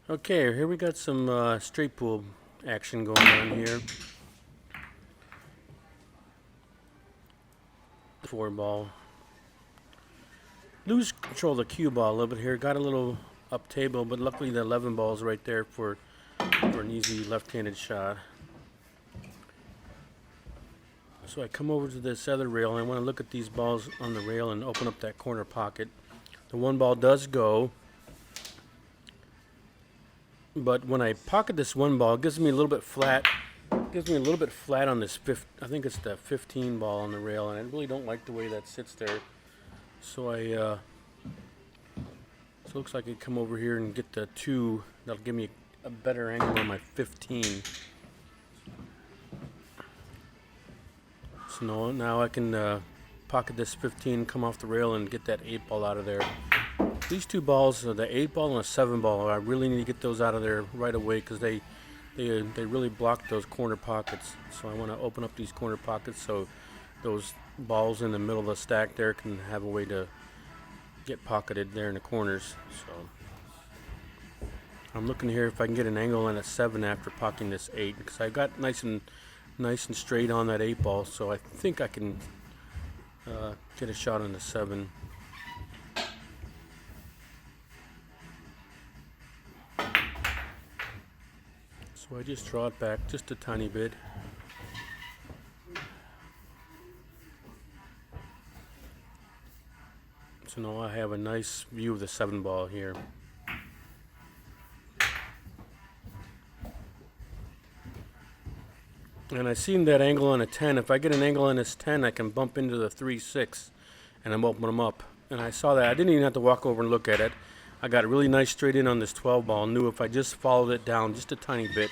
Okay, here we got some straight pool action going on here. 4 ball. Lose control of the cue ball a little bit here. Got a little up table, but luckily the 11 ball is right there for an easy left-handed shot. So I come over to this other rail and I want to look at these balls on the rail and open up that corner pocket. The 1 ball does go, but when I pocket this 1 ball, it gives me a little bit flat. Gives me a little bit flat on this I think it's the 15 ball on the rail, and I really don't like the way that sits there. So so it looks like I come over here and get the 2. That'll give me a better angle on my 15. So now I can pocket this 15, come off the rail, and get that 8 ball out of there. These 2 balls, the 8 ball and the 7 ball, I really need to get those out of there right away because they really block those corner pockets. So I want to open up these corner pockets so those balls in the middle of the stack there can have a way to get pocketed there in the corners. So I'm looking here if I can get an angle on a 7 after pocketing this 8, because I got nice and straight on that 8 ball. So I think I can get a shot on the 7. So I just draw it back just a tiny bit. So now I have a nice view of the 7 ball here. And I seen that angle on a 10. If I get an angle on this 10, I can bump into the 3-6 and I'm opening them up. And I saw that. I didn't even have to walk over and look at it. I got really nice straight in on this 12 ball. Knew if I just followed it down just a tiny bit,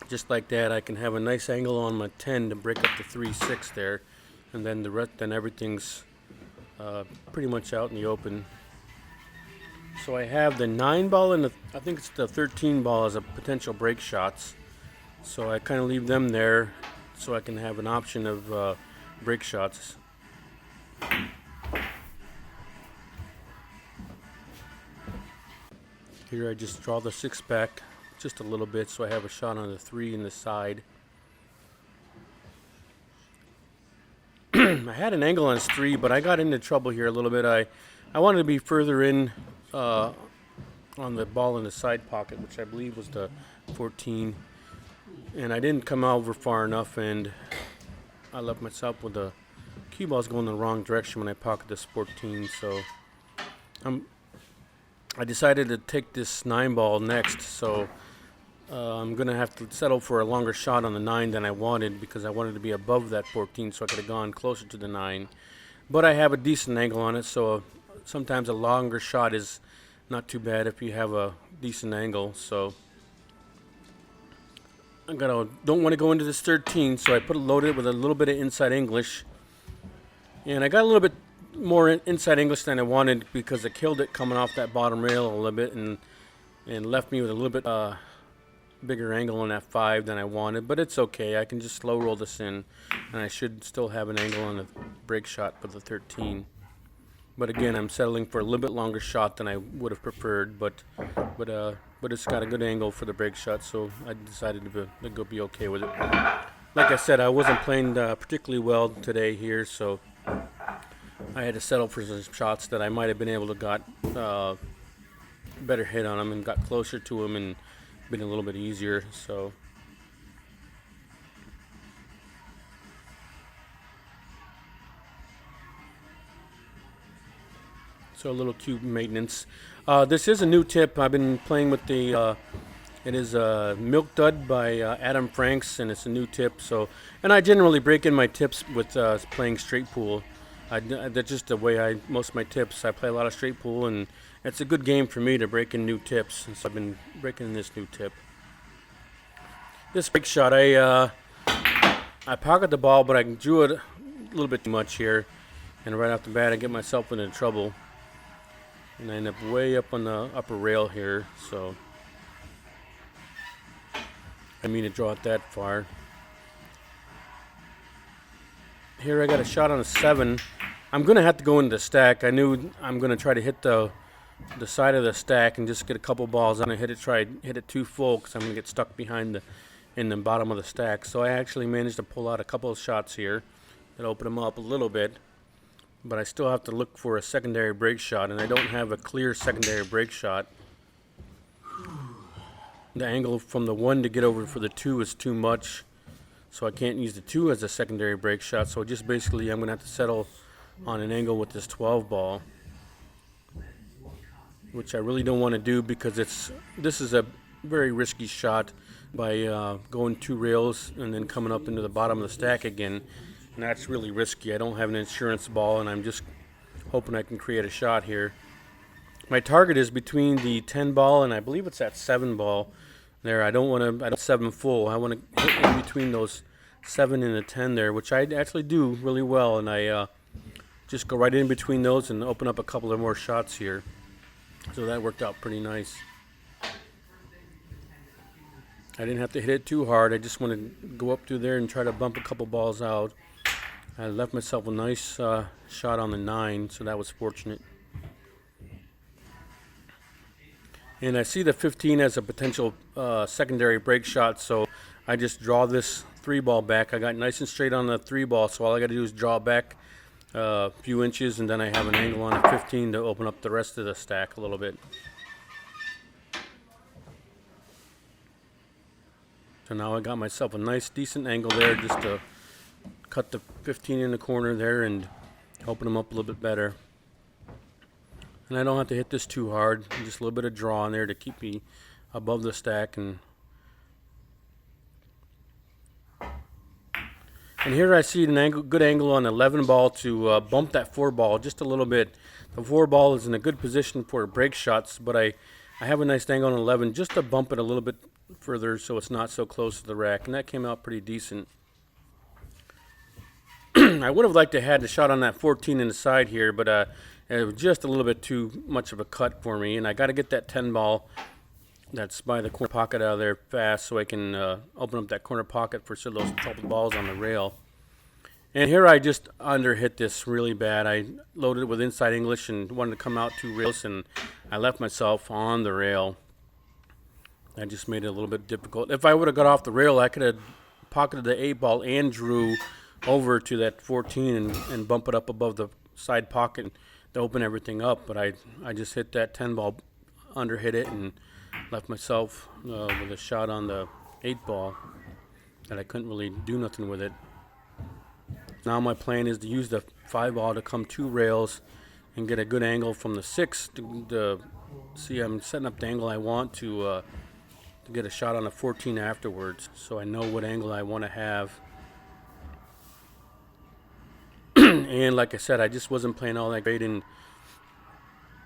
just like that, I can have a nice angle on my 10 to break up the 3-6 there, and then then everything's pretty much out in the open. So I have the 9 ball and I think it's the 13 ball as a potential break shots. So I kind of leave them there so I can have an option of break shots. Here I just draw the 6 back just a little bit so I have a shot on the 3 in the side. I had an angle on this 3, but I got into trouble here a little bit. I wanted to be further in on the ball in the side pocket, which I believe was the 14. And I didn't come over far enough, and I left myself with the cue balls going in the wrong direction when I pocketed this 14. So I decided to take this 9 ball next, so I'm going to have to settle for a longer shot on the 9 than I wanted, because I wanted to be above that 14 so I could have gone closer to the 9. But I have a decent angle on it, so sometimes a longer shot is not too bad if you have a decent angle. So don't want to go into this 13, so I loaded it with a little bit of inside English. And I got a little bit more inside English than I wanted because it killed it coming off that bottom rail a little bit and left me with a little bit bigger angle on that 5 than I wanted. But it's okay. I can just slow roll this in, and I should still have an angle on the break shot for the 13. But again, I'm settling for a little bit longer shot than I would have preferred. But it's got a good angle for the break shot, so I decided to go be okay with it. Like I said, I wasn't playing particularly well today here, so I had to settle for some shots that I might have been able to got better hit on them and got closer to them and been a little bit easier. So a little cue maintenance. This is a new tip. I've been playing with the it is Milk Dud by Adam Franks, and it's a new tip. So, and I generally break in my tips with playing straight pool. That's just the way most of my tips. I play a lot of straight pool, and it's a good game for me to break in new tips. And so I've been breaking in this new tip. This break shot, I pocketed the ball, but I drew it a little bit too much here, and right off the bat, I get myself into trouble, and I end up way up on the upper rail here. So I mean to draw it that far. Here I got a shot on a 7. I'm going to have to go into the stack. I knew I'm going to try to hit the the side of the stack and just get a couple balls on it. Try hit it too full because I'm gonna get stuck behind in the bottom of the stack. So I actually managed to pull out a couple of shots here that open them up a little bit, but I still have to look for a secondary break shot, and I don't have a clear secondary break shot. The angle from the 1 to get over for the 2 is too much, so I can't use the 2 as a secondary break shot. So just basically I'm gonna have to settle on an angle with this 12 ball, which I really don't want to do because this is a very risky shot by going 2 rails and then coming up into the bottom of the stack again, and that's really risky. I don't have an insurance ball, and I'm just hoping I can create a shot here. My target is between the 10 ball and I believe it's that 7 ball there. I don't 7 full. I want to hit in between those 7 and the 10 there, which I actually do really well, and I just go right in between those and open up a couple of more shots here. So that worked out pretty nice. I didn't have to hit it too hard. I just wanted to go up through there and try to bump a couple balls out. I left myself a nice shot on the 9, so that was fortunate. And I see the 15 as a potential secondary break shot, so I just draw this 3 ball back. I got nice and straight on the 3 ball, so all I got to do is draw back a few inches, and then I have an angle on a 15 to open up the rest of the stack a little bit. So now I got myself a nice decent angle there just to cut the 15 in the corner there and open them up a little bit better. And I don't have to hit this too hard, just a little bit of draw in there to keep me above the stack. And here I see an good angle on the 11 ball to bump that 4 ball just a little bit. The 4 ball is in a good position for break shots, but I have a nice angle on 11 just to bump it a little bit further so it's not so close to the rack, and that came out pretty decent. I would have liked to have had the shot on that 14 in the side here, but it was just a little bit too much of a cut for me, and I got to get that 10 ball that's by the corner pocket out of there fast so I can open up that corner pocket for those couple balls on the rail. And here I just underhit this really bad. I loaded it with inside English and wanted to come out 2 rails, and I left myself on the rail. I just made it a little bit difficult. If I would have got off the rail, I could have pocketed the 8 ball and drew over to that 14 and bump it up above the side pocket to open everything up. But I just hit that 10 ball, underhit it, and left myself with a shot on the 8 ball that I couldn't really do nothing with it. Now my plan is to use the 5 ball to come 2 rails and get a good angle from the 6 to see I'm setting up the angle I want to get a shot on the 14 afterwards, so I know what angle I want to have. And like I said, I just wasn't playing all that great, and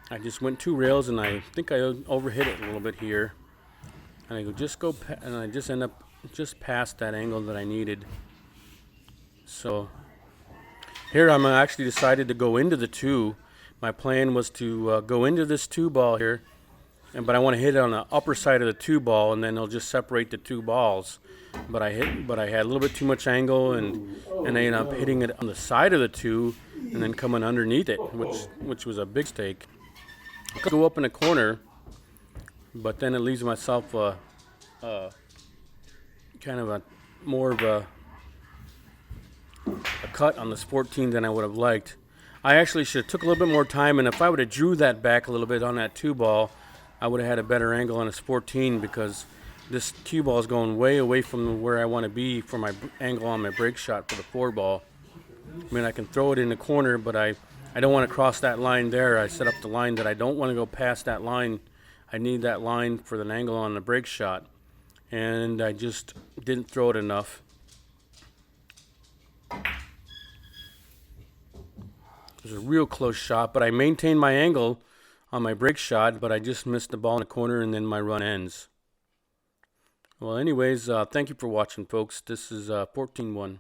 I just went 2 rails, and I think I overhit it a little bit here, and I just end up just past that angle that I needed. So here I'm actually decided to go into the 2. My plan was to go into this 2 ball here, but I want to hit it on the upper side of the 2 ball, and then it'll just separate the 2 balls. But I had a little bit too much angle, and I ended up hitting it on the side of the 2 and then coming underneath it, which was a big mistake. I could go up in a corner, but then it leaves myself kind of more of a cut on this 14 than I would have liked. I actually should have took a little bit more time, and if I would have drew that back a little bit on that 2 ball, I would have had a better angle on this 14, because this 2 ball is going way away from where I want to be for my angle on my break shot for the 4 ball. I mean, I can throw it in the corner, but I don't want to cross that line there. I set up the line that I don't want to go past that line. I need that line for the angle on the break shot, and I just didn't throw it enough. It was a real close shot, but I maintained my angle on my break shot, but I just missed the ball in the corner, and then my run ends. Well, anyways, thank you for watching, folks. This is 14-1.